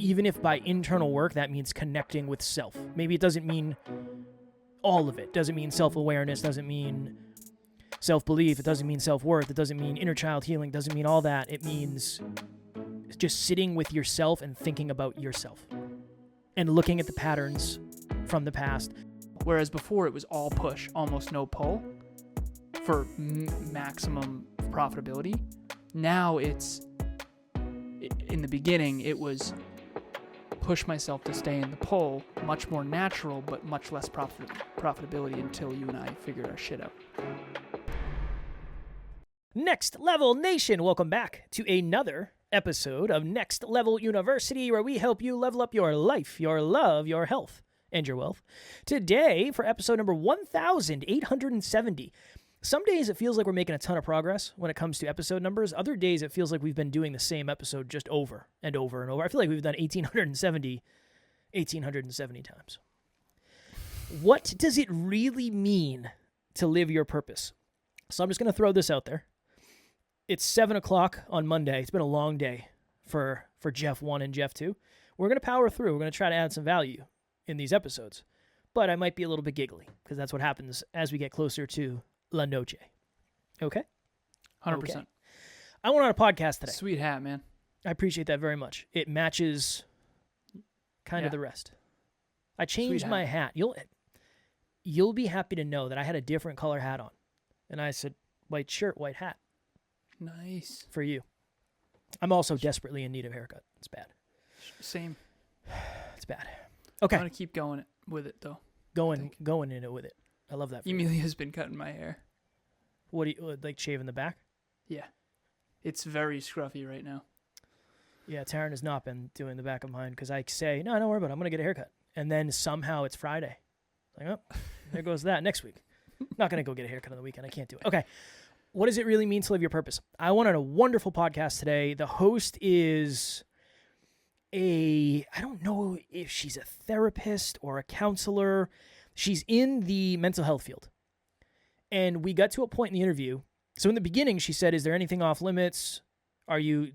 even if by internal work that means connecting with self. Maybe it doesn't mean all of it. Doesn't mean self-awareness, doesn't mean self-belief, it doesn't mean self-worth, it doesn't mean inner child healing, doesn't mean all that. It means just sitting with yourself and thinking about yourself and looking at the patterns from the past. Whereas before it was all push, almost no pull for maximum profitability. Now it's, in the beginning, it was push myself to stay in the pull, much more natural, but much less profitability until you and I figured our shit out. Next Level Nation, welcome back to another episode of Next Level University, where we help you level up your life, your love, your health, and your wealth. Today, for episode number 1870. Some days it feels like we're making a ton of progress when it comes to episode numbers. Other days it feels like we've been doing the same episode just over and over and over. I feel like we've done 1870 times. What does it really mean to live your purpose? So I'm just going to throw this out there. It's 7 o'clock on Monday. It's been a long day for Jeff 1 and Jeff 2. We're going to power through. We're going to try to add some value in these episodes. But I might be a little bit giggly because that's what happens as we get closer to La Noche. Okay? 100%. Okay. I went on a podcast today. Sweet hat, man. I appreciate that very much. It matches kind of the rest. I changed my hat. You'll be happy to know that I had a different color hat on. And I said, white shirt, white hat. Nice. For you. I'm also desperately in need of a haircut. It's bad. Same. It's bad. Okay. I'm going to keep going with it, though. Going in it with it. I love that. Emilia's been cutting my hair. What do you, like shaving the back? Yeah. It's very scruffy right now. Yeah, Taryn has not been doing the back of mine because I say, no, don't worry about it. I'm going to get a haircut. And then somehow it's Friday. Like, oh, there goes that next week. Not going to go get a haircut on the weekend. I can't do it. Okay. What does it really mean to live your purpose? I went on a wonderful podcast today. The host is I don't know if she's a therapist or a counselor. She's in the mental health field. And we got to a point in the interview. So in the beginning, she said, is there anything off limits? You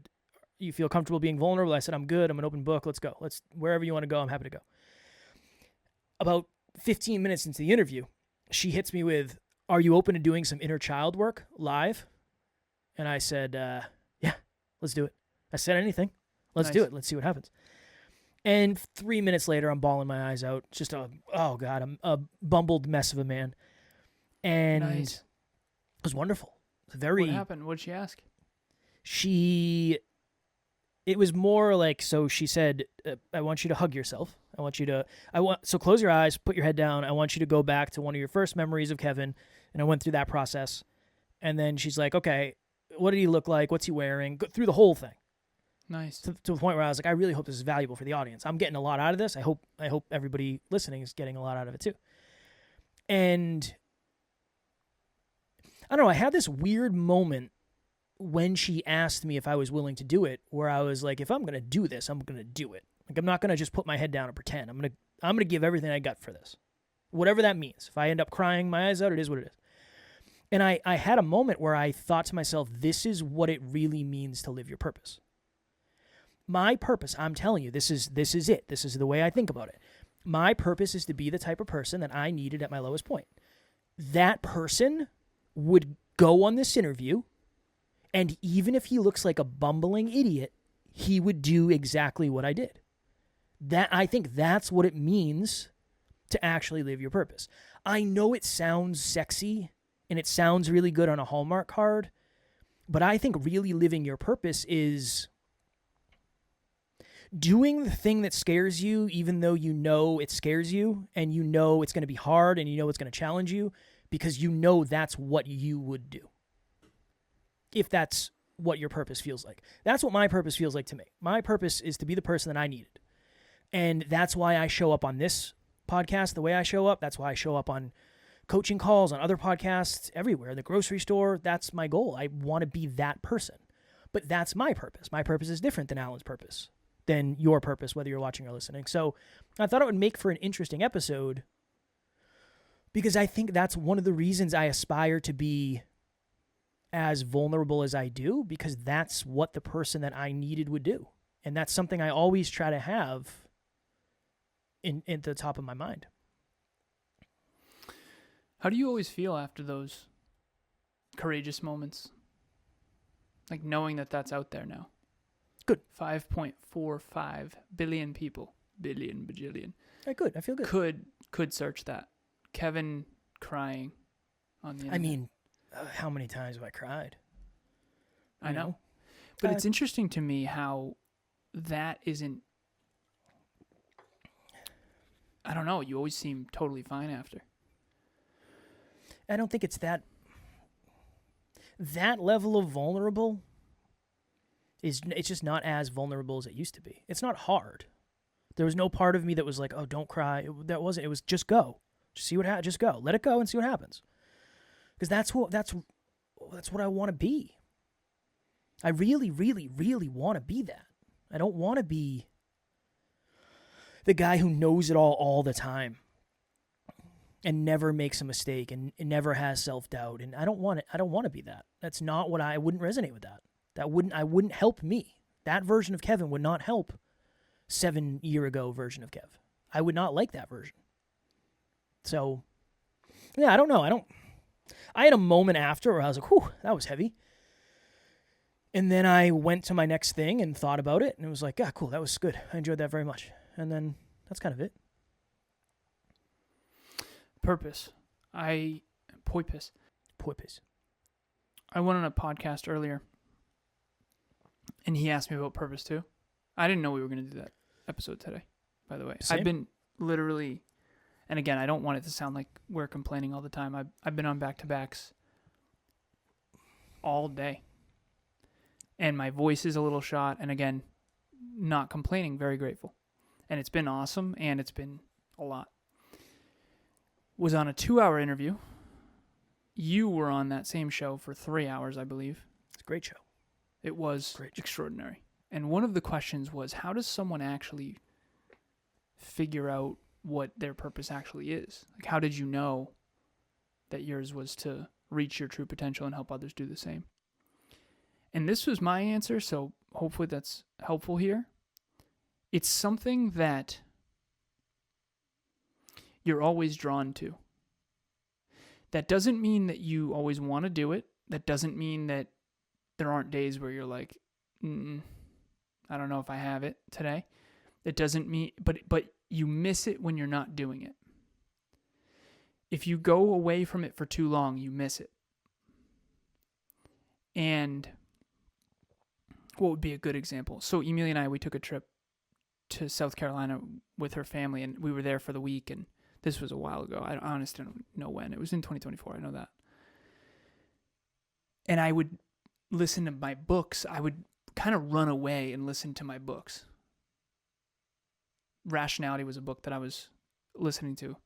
feel comfortable being vulnerable? I said, I'm good. I'm an open book. Let's go. Wherever you want to go, I'm happy to go. About 15 minutes into the interview, she hits me with, are you open to doing some inner child work live? And I said, yeah, let's do it. I said anything. Let's do it. Let's see what happens. And 3 minutes later, I'm bawling my eyes out. Just I'm a bumbled mess of a man. And it was wonderful. What happened? What did she ask? It was more like, so she said, I want you to hug yourself. So close your eyes, put your head down. I want you to go back to one of your first memories of Kevin. And I went through that process. And then she's like, okay, what did he look like? What's he wearing? Go through the whole thing. Nice. To the point where I was like, I really hope this is valuable for the audience. I'm getting a lot out of this. I hope everybody listening is getting a lot out of it too. And I don't know, I had this weird moment when she asked me if I was willing to do it, where I was like, if I'm going to do this, I'm going to do it. Like, I'm not going to just put my head down and pretend. I'm going to give everything I got for this. Whatever that means. If I end up crying my eyes out, it is what it is. And I had a moment where I thought to myself, this is what it really means to live your purpose. My purpose, I'm telling you, this is it. This is the way I think about it. My purpose is to be the type of person that I needed at my lowest point. That person would go on this interview, and even if he looks like a bumbling idiot, he would do exactly what I did. I think that's what it means to actually live your purpose. I know it sounds sexy and it sounds really good on a Hallmark card, but I think really living your purpose is doing the thing that scares you, even though you know it scares you and you know it's going to be hard and you know it's going to challenge you, because you know that's what you would do. If that's what your purpose feels like. That's what my purpose feels like to me. My purpose is to be the person that I needed. And that's why I show up on this podcast the way I show up. That's why I show up on coaching calls, on other podcasts, everywhere, the grocery store. That's my goal. I want to be that person. But that's my purpose. My purpose is different than Alan's purpose, than your purpose, whether you're watching or listening. So I thought it would make for an interesting episode because I think that's one of the reasons I aspire to be as vulnerable as I do, because that's what the person that I needed would do. And that's something I always try to have in the top of my mind. How do you always feel after those courageous moments? Like knowing that that's out there now. Good. 5.45 billion people, billion, bajillion. Good. I feel good. Could search that. Kevin crying on the internet. I mean, how many times have I cried? I know. But it's interesting to me how that isn't, I don't know, you always seem totally fine after. I don't think it's that level of vulnerable it's just not as vulnerable as it used to be. It's not hard. There was no part of me that was like, oh, don't cry. It was just go. Just see what happens. Just go. Let it go and see what happens. Because that's what I want to be. I really, really, really want to be that. I don't want to be the guy who knows it all the time and never makes a mistake and never has self-doubt. And I don't want to be that. That's not what I wouldn't resonate with that. I wouldn't help me. That version of Kevin would not help 7 year ago version of Kev. I would not like that version. So, yeah, I don't know. I had a moment after where I was like, whew, that was heavy. And then I went to my next thing and thought about it, and it was like, yeah, cool, that was good. I enjoyed that very much. And then that's kind of it. Purpose. Poipus. I went on a podcast earlier, and he asked me about purpose too. I didn't know we were going to do that episode today, by the way. Same. I've been literally, and again, I don't want it to sound like we're complaining all the time. I've been on back-to-backs all day. And my voice is a little shot. And again, not complaining, very grateful. And it's been awesome, and it's been a lot. Was on a 2-hour interview. You were on that same show for 3 hours, I believe. It's a great show. It was extraordinary. And one of the questions was, how does someone actually figure out what their purpose actually is? Like, how did you know that yours was to reach your true potential and help others do the same? And this was my answer, so hopefully that's helpful here. It's something that you're always drawn to. That doesn't mean that you always want to do it. That doesn't mean that there aren't days where you're like, I don't know if I have it today. It doesn't mean, but you miss it when you're not doing it. If you go away from it for too long, you miss it. And what would be a good example? So Emilia and I, we took a trip to South Carolina with her family, and we were there for the week, and this was a while ago. I honestly don't know when. It was in 2024. I know that. And I would listen to my books. I would kind of run away and listen to my books. Rationality was a book that I was listening to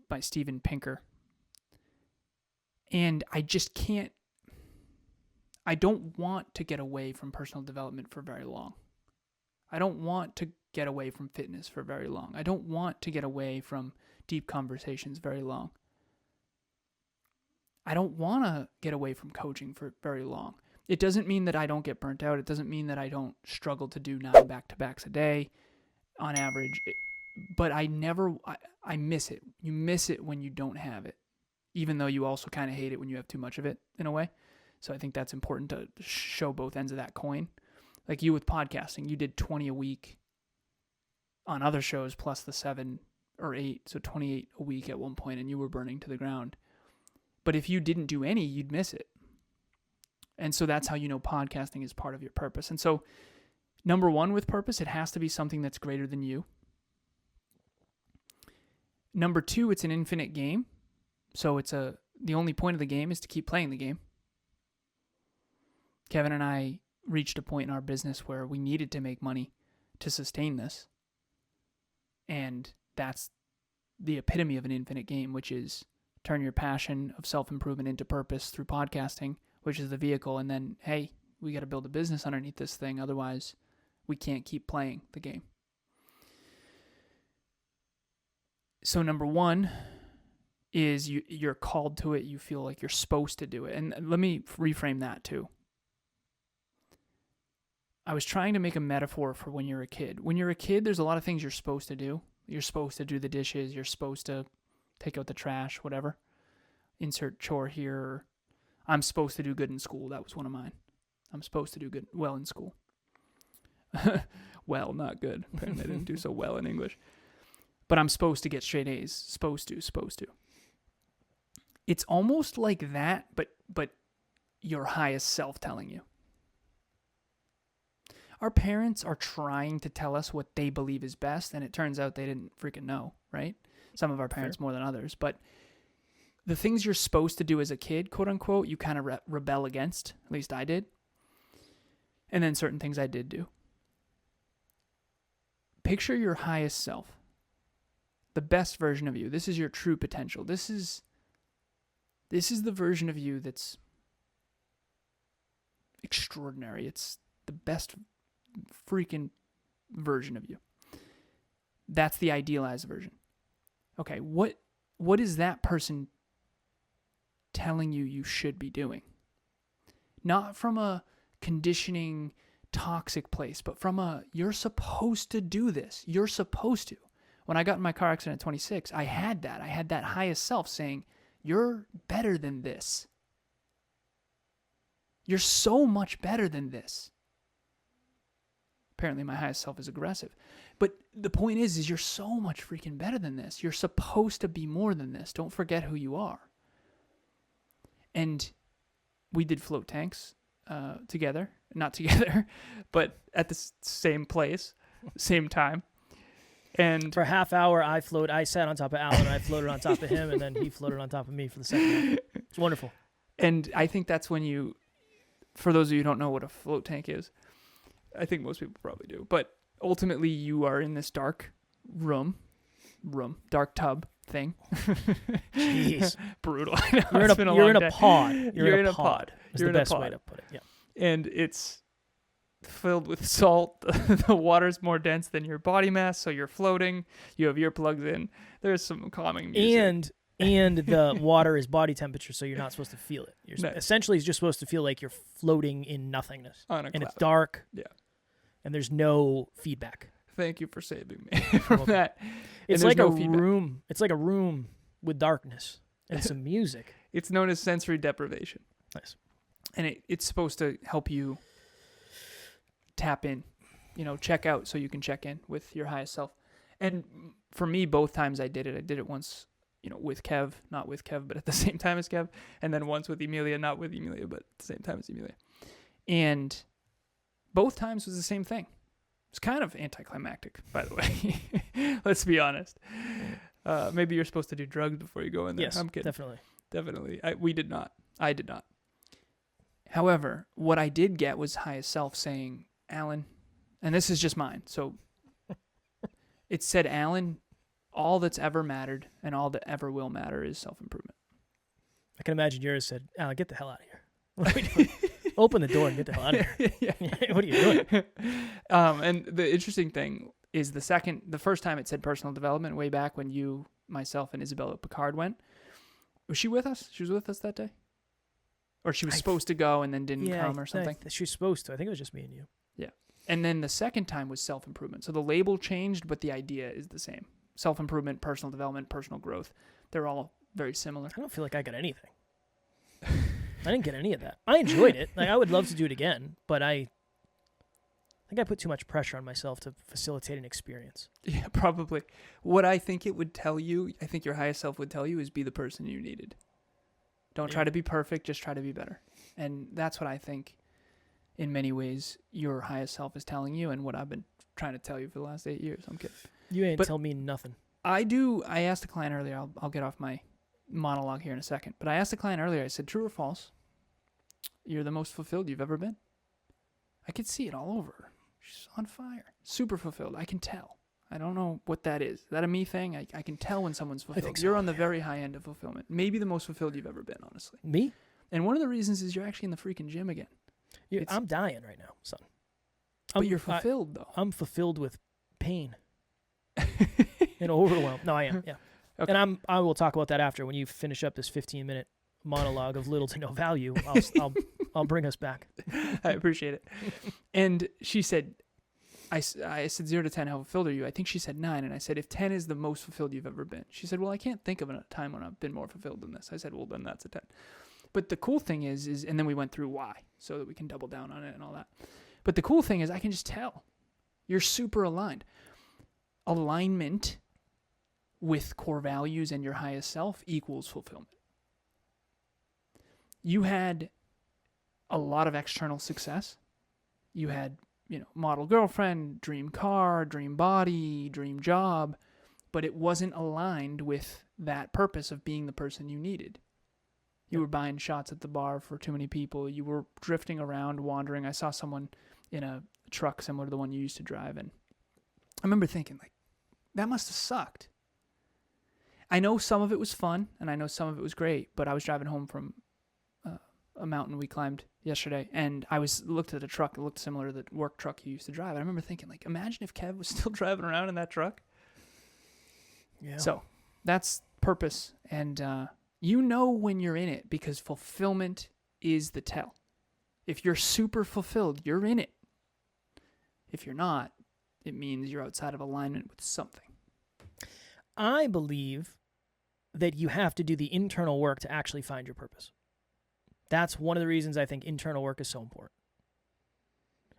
by Steven Pinker. And I just can't, I don't want to get away from personal development for very long. I don't want to get away from fitness for very long. I don't want to get away from deep conversations very long. I don't want to get away from coaching for very long. It doesn't mean that I don't get burnt out. It doesn't mean that I don't struggle to do 9 back-to-backs a day on average. But I miss it. You miss it when you don't have it, even though you also kind of hate it when you have too much of it in a way. So I think that's important to show both ends of that coin. Like you with podcasting, you did 20 a week on other shows plus the 7 or 8, so 28 a week at one point, and you were burning to the ground. But if you didn't do any, you'd miss it. And so that's how you know podcasting is part of your purpose. And so number one with purpose, it has to be something that's greater than you. Number 2, it's an infinite game. So the only point of the game is to keep playing the game. Kevin and I reached a point in our business where we needed to make money to sustain this. And that's the epitome of an infinite game, which is turn your passion of self-improvement into purpose through podcasting, which is the vehicle. And then, hey, we got to build a business underneath this thing. Otherwise, we can't keep playing the game. So number 1 is you're called to it. You feel like you're supposed to do it. And let me reframe that too. I was trying to make a metaphor for when you're a kid. When you're a kid, there's a lot of things you're supposed to do. You're supposed to do the dishes. You're supposed to take out the trash, whatever. Insert chore here. Or I'm supposed to do good in school. That was one of mine. I'm supposed to do well in school. Well, not good. Apparently I didn't do so well in English. But I'm supposed to get straight A's. Supposed to. It's almost like that, but your highest self telling you. Our parents are trying to tell us what they believe is best, and it turns out they didn't freaking know, right? Some of our parents more than others. But the things you're supposed to do as a kid, quote unquote, you kind of rebel against. At least I did. And then certain things I did do. Picture your highest self. The best version of you. This is your true potential. This is the version of you that's extraordinary. It's the best freaking version of you. That's the idealized version. Okay, what is that person telling you should be doing? Not from a conditioning, toxic place, but from you're supposed to do this. You're supposed to. When I got in my car accident at 26, I had that. I had that highest self saying, you're better than this. You're so much better than this. Apparently my highest self is aggressive. But the point is you're so much freaking better than this. You're supposed to be more than this. Don't forget who you are. And we did float tanks together. Not together, but at the same place, same time. And for a half hour, I sat on top of Alan, I floated on top of him, and then he floated on top of me for the second half. It's wonderful. And I think that's when for those of you who don't know what a float tank is, I think most people probably do, but ultimately you are in this dark dark tub thing. Jeez. Brutal. I know, you're in a pod. You're in a pod. Is the best way to put it, yeah. And it's filled with salt. The water's more dense than your body mass, so you're floating. You have earplugs in. There's some calming music. And the water is body temperature, so you're not supposed to feel it. Essentially, it's just supposed to feel like you're floating in nothingness. On a cloud. It's dark. Yeah. And there's no feedback. Thank you for saving me from that. It's like a room. It's like a room with darkness and some music. It's known as sensory deprivation. Nice. And it's supposed to help you tap in, check out so you can check in with your highest self. And for me, both times I did it once, with Kev, not with Kev, but at the same time as Kev. And then once with Emilia, not with Emilia, but at the same time as Emilia. And both times was the same thing. It's kind of anticlimactic, by the way. Let's be honest. Maybe you're supposed to do drugs before you go in there. Yes, I'm kidding. Definitely. We did not. I did not. However, what I did get was highest self saying, Alan, and this is just mine. So it said, Alan, all that's ever mattered and all that ever will matter is self-improvement. I can imagine yours said, Alan, get the hell out of here. What are we doing? Open the door and get the hell out of here. Yeah. What are you doing? And the interesting thing is the first time it said personal development way back when you, myself, and Isabella Picard went. Was she with us? She was with us that day? Or she was supposed to go and then didn't come or something? She was supposed to. I think it was just me and you. Yeah. And then the second time was self-improvement. So the label changed, but the idea is the same. Self-improvement, personal development, personal growth. They're all very similar. I don't feel like I got anything. I didn't get any of that. I enjoyed it. Like, I would love to do it again, but I think I put too much pressure on myself to facilitate an experience. Yeah, probably. What I think it would tell you, I think your highest self would tell you, is be the person you needed. Don't try to be perfect, just try to be better. And that's what I think, in many ways, your highest self is telling you, and what I've been trying to tell you for the last 8 years. I'm kidding. You ain't tell me nothing. I asked the client earlier, I'll get off my monologue here in a second, but I asked the client earlier, I said, true or false? You're the most fulfilled you've ever been. I could see it all over her. She's on fire. Super fulfilled. I can tell. I don't know what that is. Is that a me thing? I can tell when someone's fulfilled. I think so, You're on the very high end of fulfillment. Maybe the most fulfilled you've ever been, honestly. Me? And one of the reasons is you're actually in the freaking gym again. I'm dying right now, son. But you're fulfilled, though. I'm fulfilled with pain and overwhelm. No, I am, yeah. Okay. And I will talk about that after when you finish up this 15-minute monologue of little to no value, I'll bring us back. I appreciate it. And she said, I said 0 to 10, how fulfilled are you? I think she said 9. And I said, if 10 is the most fulfilled you've ever been. She said, well, I can't think of a time when I've been more fulfilled than this. I said, well, then that's a 10. But the cool thing is, and then we went through why, so that we can double down on it and all that. But the cool thing is I can just tell. You're super aligned. Alignment with core values and your highest self equals fulfillment. You had a lot of external success. You had, model girlfriend, dream car, dream body, dream job, but it wasn't aligned with that purpose of being the person you needed. You were buying shots at the bar for too many people. You were drifting around, wandering. I saw someone in a truck similar to the one you used to drive, and I remember thinking, like, that must have sucked. I know some of it was fun, and I know some of it was great, but I was driving home from a mountain we climbed yesterday, and I looked at a truck that looked similar to the work truck you used to drive. And I remember thinking, like, imagine if Kev was still driving around in that truck. Yeah. So that's purpose, and when you're in it, because fulfillment is the tell. If you're super fulfilled, you're in it. If you're not, it means you're outside of alignment with something. I believe that you have to do the internal work to actually find your purpose. That's one of the reasons I think internal work is so important.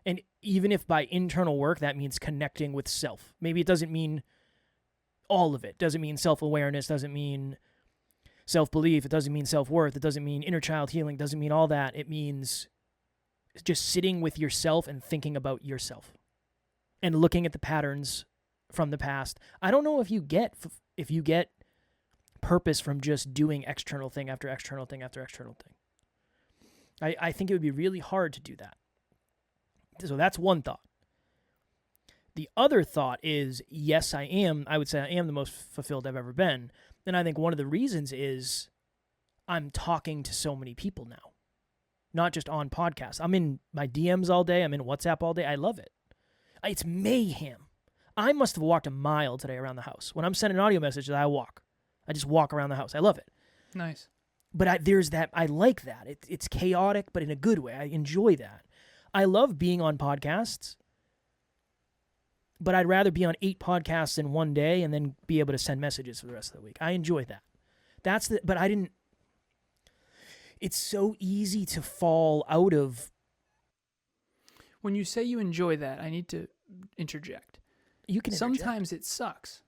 And even if by internal work that means connecting with self, maybe it doesn't mean all of it. Doesn't mean self-awareness, doesn't mean self-belief, it doesn't mean self-worth, it doesn't mean inner child healing, doesn't mean all that. It means just sitting with yourself and thinking about yourself and looking at the patterns from the past. I don't know if you get purpose from just doing external thing after external thing after external thing. I think it would be really hard to do that. So that's one thought. The other thought is, yes, I would say I am the most fulfilled I've ever been. And I think one of the reasons is I'm talking to so many people now, not just on podcasts. I'm in my DMs all day. I'm in WhatsApp all day. I love it. It's mayhem. I must have walked a mile today around the house. When I'm sending audio messages, I walk. I just walk around the house. I love it. Nice. But I like that. It's chaotic, but in a good way. I enjoy that. I love being on podcasts, but I'd rather be on 8 podcasts in one day and then be able to send messages for the rest of the week. I enjoy that. It's so easy to fall out of. When you say you enjoy that, I need to interject. You can interject. Sometimes it sucks.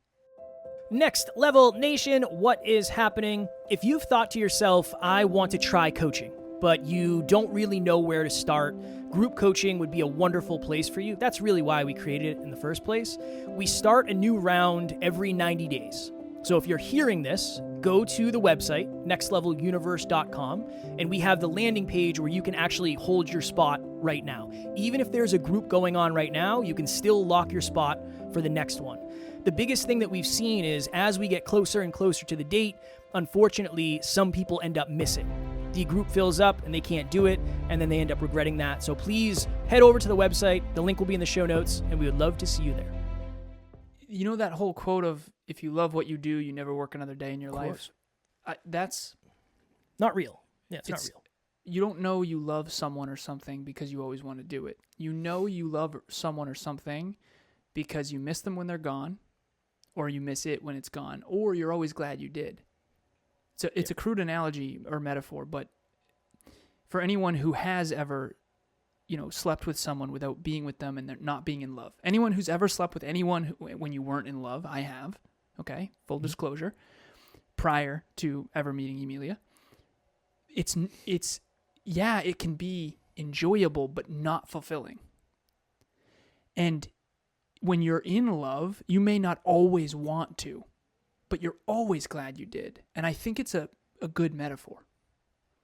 Next Level Nation, what is happening? If you've thought to yourself, I want to try coaching, but you don't really know where to start, group coaching would be a wonderful place for you. That's really why we created it in the first place. We start a new round every 90 days. So if you're hearing this, go to the website, nextleveluniverse.com, and we have the landing page where you can actually hold your spot right now. Even if there's a group going on right now, you can still lock your spot for the next one. The biggest thing that we've seen is as we get closer and closer to the date, unfortunately, some people end up missing. The group fills up and they can't do it, and then they end up regretting that. So please head over to the website. The link will be in the show notes, and we would love to see you there. You know that whole quote of, if you love what you do, you never work another day in your life? That's not real. Yeah, it's not real. You don't know you love someone or something because you always want to do it. You know you love someone or something because you miss them when they're gone, or you miss it when it's gone, or you're always glad you did. So it's a crude analogy or metaphor, but for anyone who has ever, slept with someone without being with them and they're not being in love. Anyone who's ever slept with anyone when you weren't in love, I have, okay, full disclosure, prior to ever meeting Emilia. It can be enjoyable, but not fulfilling. And when you're in love, you may not always want to, but you're always glad you did. And I think it's a good metaphor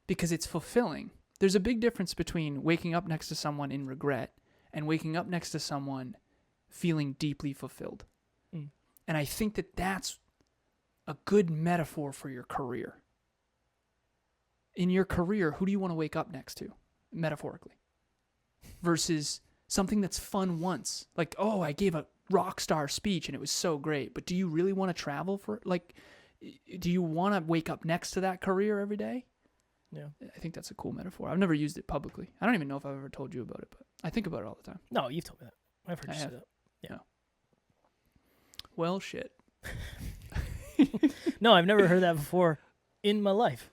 because it's fulfilling. There's a big difference between waking up next to someone in regret and waking up next to someone feeling deeply fulfilled. Mm. And I think that that's a good metaphor for your career. In your career, who do you want to wake up next to, metaphorically? Versus something that's fun once. Like, oh, I gave a rock star speech and it was so great. But do you really want to travel do you want to wake up next to that career every day? Yeah. I think that's a cool metaphor. I've never used it publicly. I don't even know if I've ever told you about it, but I think about it all the time. No, you've told me that. I've heard I you say have. that. Well, shit. No, I've never heard that before in my life.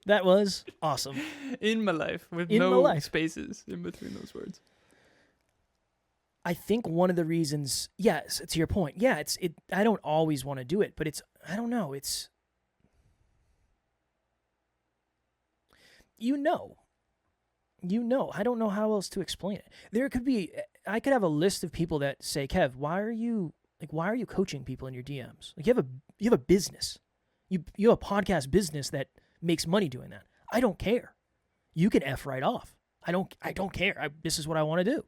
That was awesome. In my life, with In my no life. spaces in between those words. I think one of the reasons, yes, to your point, yeah, I don't always want to do it, but I don't know, I don't know how else to explain it. I could have a list of people that say, Kev, why are you coaching people in your DMs? Like you have a business. You have a podcast business that makes money doing that. I don't care. You can F right off. I don't care. This is what I want to do.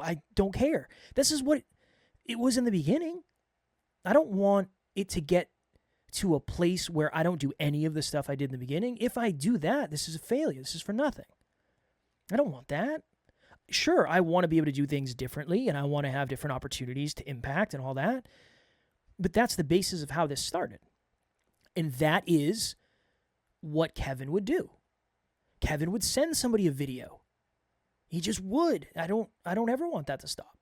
I don't care. This is what it was in the beginning. I don't want it to get to a place where I don't do any of the stuff I did in the beginning. If I do that, this is a failure. This is for nothing. I don't want that. Sure, I want to be able to do things differently, and I want to have different opportunities to impact and all that. But that's the basis of how this started. And that is what Kevin would do. Kevin would send somebody a video. He just would. I don't ever want that to stop.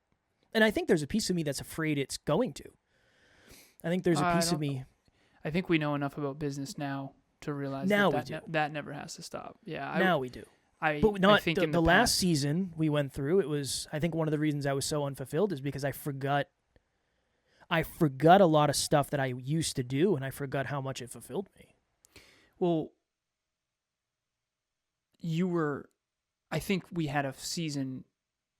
And I think there's a piece of me that's afraid it's going to. I think there's a piece of me. I think we know enough about business now to realize that never has to stop. Yeah. Now we do. But not the last season we went through. It was, I think one of the reasons I was so unfulfilled is because I forgot a lot of stuff that I used to do, and I forgot how much it fulfilled me. Well, I think we had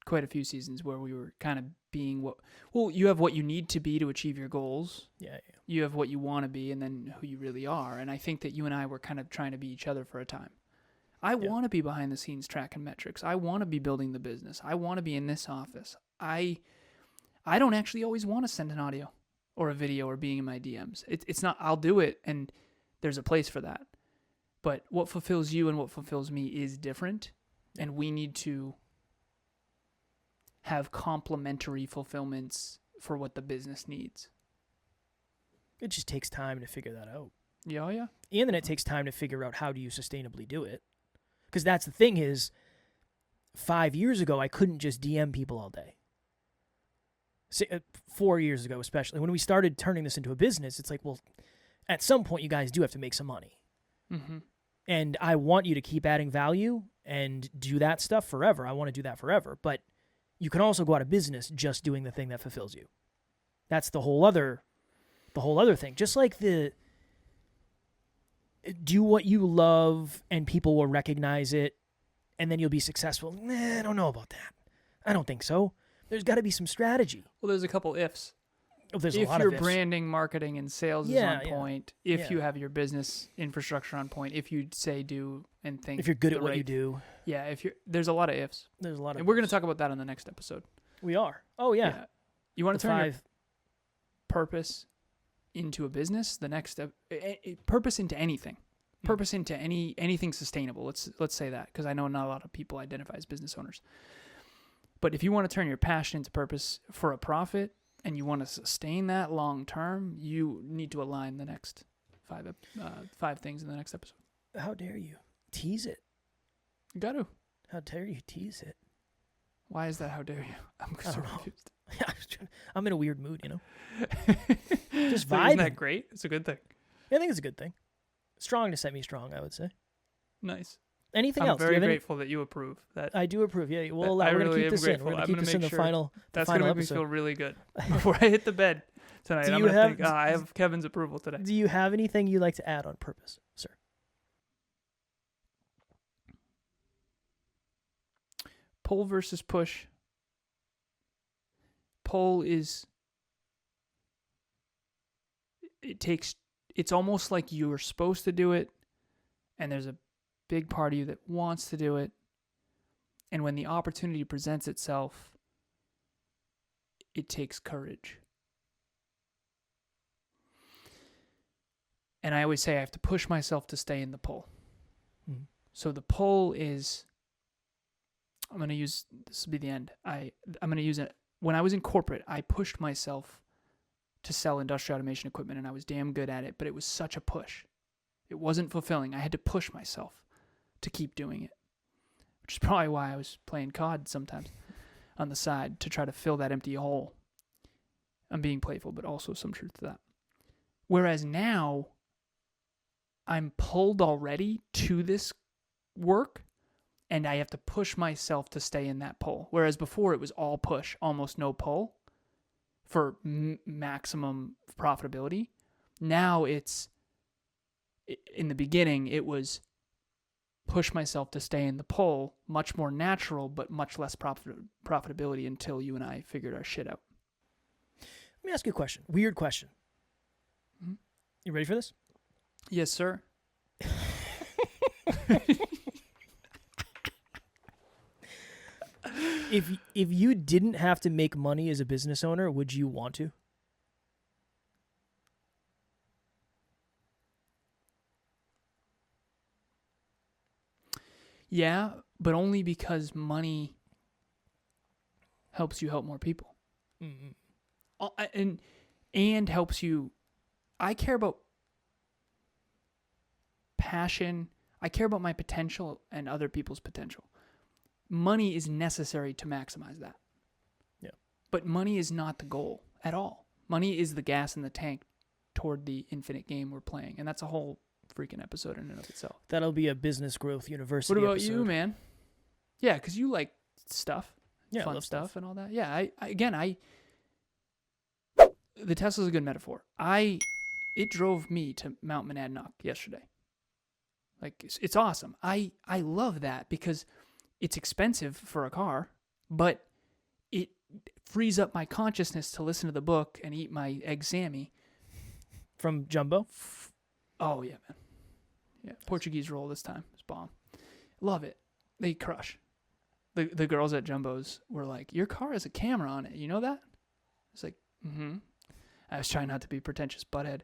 quite a few seasons where we were kind of being you have what you need to be to achieve your goals. Yeah. You have what you want to be, and then who you really are. And I think that you and I were kind of trying to be each other for a time. I want to be behind the scenes tracking metrics. I want to be building the business. I want to be in this office. I don't actually always want to send an audio or a video or being in my DMs. It's not, I'll do it, and there's a place for that. But what fulfills you and what fulfills me is different, and we need to have complementary fulfillments for what the business needs. It just takes time to figure that out. Yeah. And then it takes time to figure out how do you sustainably do it. Because that's the thing is, 5 years ago, I couldn't just DM people all day. 4 years ago, especially. When we started turning this into a business, it's like, well, at some point, you guys do have to make some money. Mm-hmm. And I want you to keep adding value and do that stuff forever. I want to do that forever. But you can also go out of business just doing the thing that fulfills you. That's the whole other thing. Just like do what you love and people will recognize it and then you'll be successful. I don't know about that. I don't think so. There's got to be some strategy. Well, there's a couple ifs. There's a if lot your of ifs. Branding, marketing, and sales is on point, if you have your business infrastructure on point, if you say, do, and think. If you're good at what you do. Yeah, there's a lot of ifs. There's a lot of And we're going to talk about that on the next episode. We are. Oh, yeah. You want to turn your purpose into a business? The next step, purpose into anything. Purpose into anything sustainable. Let's say that, because I know not a lot of people identify as business owners. But if you want to turn your passion into purpose for a profit, and you want to sustain that long term, you need to align the next five things in the next episode. How dare you tease it? You got to. How dare you tease it? Why is that? How dare you? I'm so confused. I'm in a weird mood, Just so vibing. Isn't that great? It's a good thing. I think it's a good thing. Strong to set me strong, I would say. Nice. Anything else? I'm very grateful that you approve. That I do approve. Yeah, we're going to keep this in. We're going to keep this in the final episode. That's going to make me feel really good before I hit the bed tonight. I'm going to think, I have Kevin's approval today. Do you have anything you'd like to add on purpose, sir? Pull versus push. Pull is... It's almost like you're supposed to do it, and there's a big part of you that wants to do it. And when the opportunity presents itself, it takes courage. And I always say I have to push myself to stay in the pull. Mm-hmm. So the pull is, I'm going to use, this will be the end. I'm going to use it. When I was in corporate, I pushed myself to sell industrial automation equipment, and I was damn good at it, but it was such a push. It wasn't fulfilling. I had to push myself to keep doing it, which is probably why I was playing COD sometimes on the side to try to fill that empty hole. I'm being playful, but also some truth to that. Whereas now, I'm pulled already to this work, and I have to push myself to stay in that pull. Whereas before, it was all push, almost no pull for maximum profitability. Now it's, in the beginning, it was push myself to stay in the pull, much more natural, but much less profitability until you and I figured our shit out. Let me ask you a question. Weird question. Mm-hmm. You ready for this? Yes, sir. If you didn't have to make money as a business owner, would you want to? Yeah, but only because money helps you help more people. Mm-hmm. And helps you. I care about passion. I care about my potential and other people's potential. Money is necessary to maximize that. Yeah. But money is not the goal at all. Money is the gas in the tank toward the infinite game we're playing. And that's a whole freaking episode in and of itself. That'll be a Business Growth University What about episode. you, man? Yeah, because you like stuff. Yeah, fun I love stuff and all that. Yeah, the Tesla's a good metaphor. It drove me to Mount Monadnock yesterday. Like, it's awesome. I love that because it's expensive for a car, but it frees up my consciousness to listen to the book and eat my egg Sammy. From Jumbo? Oh, yeah, man. Yeah, Portuguese roll this time. It's bomb. Love it. They crush. The girls at Jumbo's were like, your car has a camera on it. You know that? It's like, mm-hmm. I was trying not to be pretentious butthead.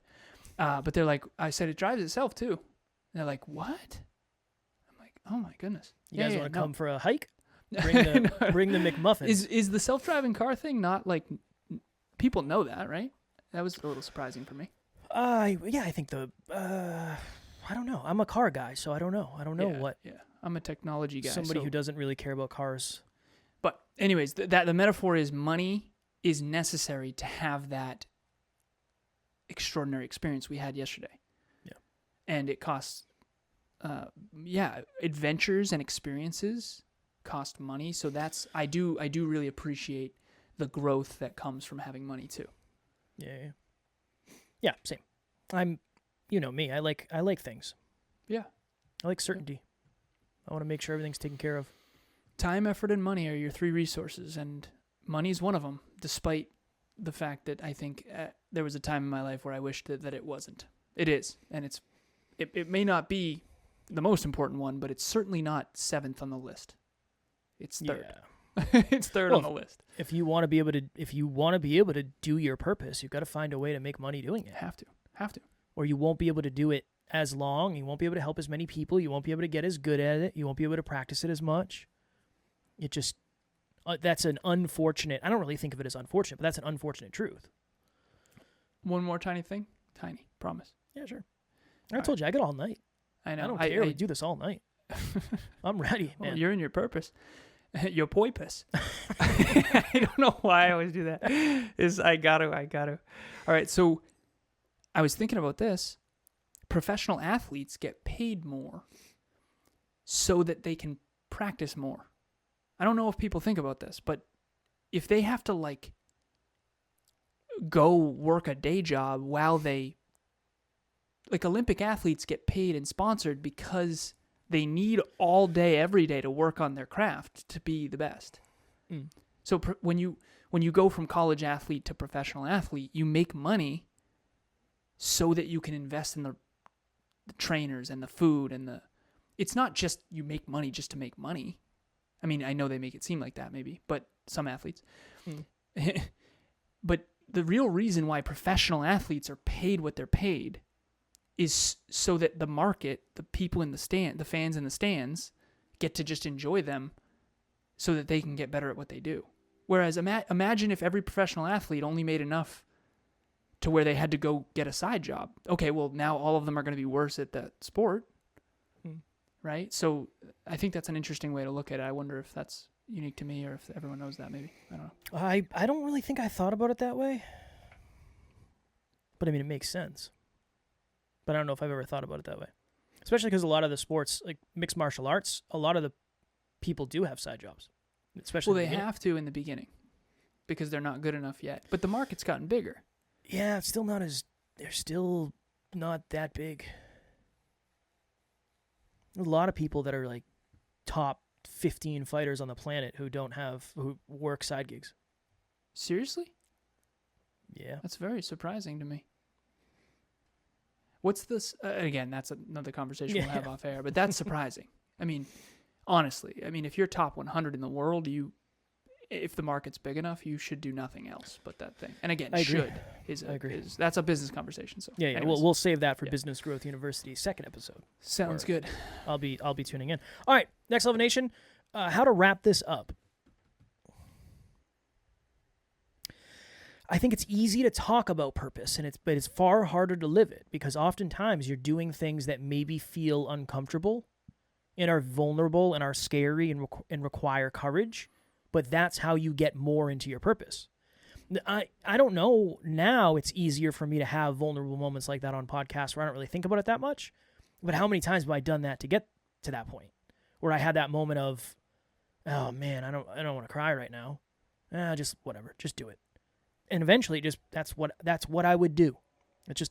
But they're like, I said it drives itself too. And they're like, what? I'm like, oh my goodness. You guys want to come for a hike? Bring the McMuffin. Is the self-driving car thing not like, people know that, right? That was a little surprising for me. Yeah, I think I don't know. I'm a car guy, so I don't know. I don't know what. Yeah, I'm a technology guy. Somebody who doesn't really care about cars. But anyways, the metaphor is money is necessary to have that extraordinary experience we had yesterday. Yeah. And it costs, adventures and experiences cost money. So I do really appreciate the growth that comes from having money too. Yeah, same. I'm, me. I like things. Yeah. I like certainty. I want to make sure everything's taken care of. Time, effort, and money are your three resources, and money is one of them, despite the fact that I think there was a time in my life where I wished that it wasn't. It is, and it may not be the most important one, but it's certainly not seventh on the list. It's third. Yeah. It's third on the list. If you want to be able to do your purpose, you've got to find a way to make money doing it. Have to. Or you won't be able to do it as long. You won't be able to help as many people. You won't be able to get as good at it. You won't be able to practice it as much. It just, that's an unfortunate, I don't really think of it as unfortunate, but that's an unfortunate truth. One more tiny thing. Tiny. Promise. Yeah, sure. I told you, I got all night. I know. I don't care. We do this all night. I'm ready, man. Well, you're in your purpose. Your poipus. I don't know why I always do that. I got to. All right, so I was thinking about this. Professional athletes get paid more so that they can practice more. I don't know if people think about this, but if they have to go work a day job while they, Olympic athletes get paid and sponsored because they need all day, every day to work on their craft to be the best. Mm. So when you go from college athlete to professional athlete, you make money so that you can invest in the trainers and the food and it's not just you make money just to make money. I mean, I know they make it seem like that maybe, but some athletes. Mm. But the real reason why professional athletes are paid what they're paid is so that the market, the people in the stand, the fans in the stands, get to just enjoy them so that they can get better at what they do. Whereas imagine if every professional athlete only made enough to where they had to go get a side job. Okay, well, now all of them are going to be worse at that sport, right? So I think that's an interesting way to look at it. I wonder if that's unique to me or if everyone knows that maybe. I don't know. I don't really think I thought about it that way. But I mean, it makes sense. But I don't know if I've ever thought about it that way. Especially because a lot of the sports, like mixed martial arts, a lot of the people do have side jobs. Especially well, they have to in the beginning because they're not good enough yet. But the market's gotten bigger. Yeah, it's still not as... They're still not that big. There's a lot of people that are like top 15 fighters on the planet who work side gigs. Seriously? Yeah. That's very surprising to me. What's this? Again, that's another conversation we'll have off air, but that's surprising. I mean, honestly, if you're top 100 in the world, if the market's big enough, you should do nothing else but that thing. And again, that's a business conversation. So yeah. We'll save that for Business Growth University's second episode. Sounds good. I'll be tuning in. All right, Next Level Nation, how to wrap this up. I think it's easy to talk about purpose, but it's far harder to live it because oftentimes you're doing things that maybe feel uncomfortable and are vulnerable and are scary and require courage, but that's how you get more into your purpose. I don't know. Now it's easier for me to have vulnerable moments like that on podcasts where I don't really think about it that much, but how many times have I done that to get to that point where I had that moment of, oh man, I don't want to cry right now. Just whatever, just do it. And eventually, that's what I would do.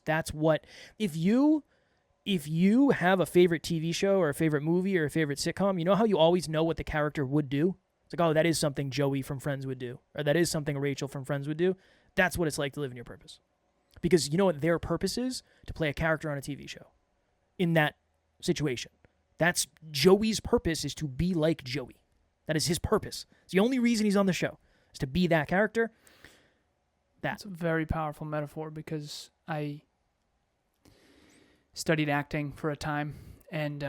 That's what if you have a favorite TV show or a favorite movie or a favorite sitcom, you know how you always know what the character would do. It's like, oh, that is something Joey from Friends would do, or that is something Rachel from Friends would do. That's what it's like to live in your purpose, because you know what their purpose is: to play a character on a TV show. In that situation, that's Joey's purpose, is to be like Joey. That is his purpose. It's the only reason he's on the show, is to be that character. That's a very powerful metaphor because I studied acting for a time, and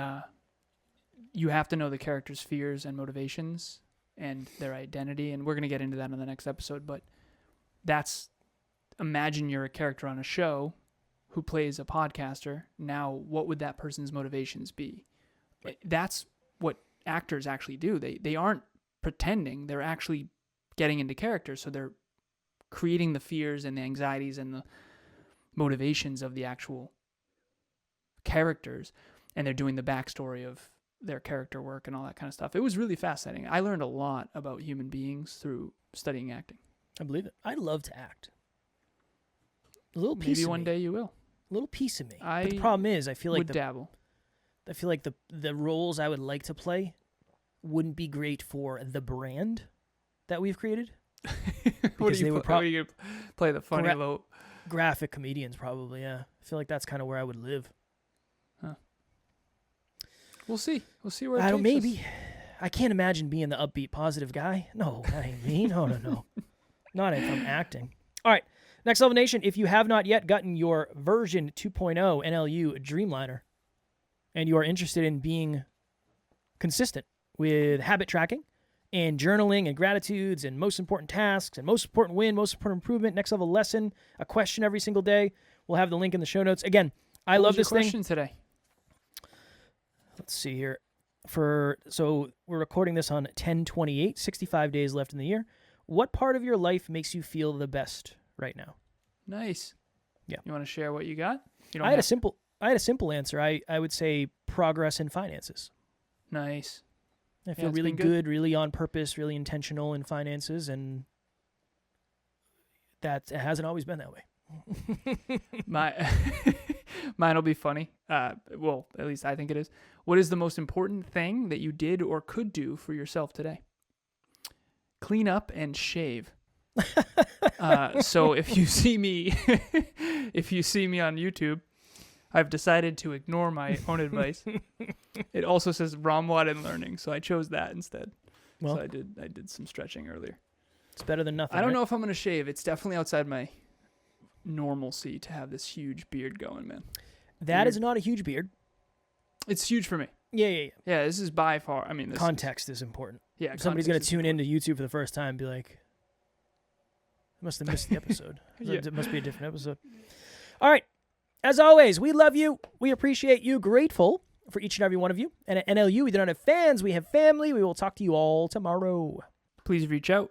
you have to know the character's fears and motivations and their identity, and we're going to get into that in the next episode, but imagine you're a character on a show who plays a podcaster. Now, what would that person's motivations be? Right. That's what actors actually do. They aren't pretending. They're actually getting into character, so they're creating the fears and the anxieties and the motivations of the actual characters, and they're doing the backstory of their character work and all that kind of stuff. It was really fascinating. I learned a lot about human beings through studying acting. I believe it. I love to act. A little piece Maybe of one me. day you will. A little piece of me. But the problem is, I feel like dabble. I feel like the roles I would like to play wouldn't be great for the brand that we've created. What are you going to play the funny little graphic comedians? Probably, yeah. I feel like that's kind of where I would live. Huh. We'll see. We'll see where it takes us. Maybe. I can't imagine being the upbeat, positive guy. No, that ain't me. No. Not if I'm acting. All right, Next Level Nation. If you have not yet gotten your version 2.0 NLU Dreamliner, and you are interested in being consistent with habit tracking and journaling and gratitudes and most important tasks and most important win, most important improvement, next level lesson, a question every single day, we'll have the link in the show notes. Again, I love this thing. What was your question today? Let's see here. So we're recording this on 10/28, 65 days left in the year. What part of your life makes you feel the best right now? Nice. Yeah. You want to share what you got? I had a simple answer. I would say progress in finances. Nice. I feel really good, really on purpose, really intentional in finances, and that hasn't always been that way. Mine will be funny. Well, at least I think it is. What is the most important thing that you did or could do for yourself today? Clean up and shave. So if you see me, on YouTube, I've decided to ignore my own advice. It also says Ramwad and learning, so I chose that instead. Well, so I did some stretching earlier. It's better than nothing. I don't know if I'm gonna shave. It's definitely outside my normalcy to have this huge beard going, man. That is not a huge beard. It's huge for me. Yeah. Yeah, this is by far. Context is important. Yeah, if somebody's gonna tune into YouTube for the first time and be like, Must have missed the episode. Yeah. It must be a different episode. All right. As always, we love you. We appreciate you. Grateful for each and every one of you. And at NLU, we don't have fans. We have family. We will talk to you all tomorrow. Please reach out.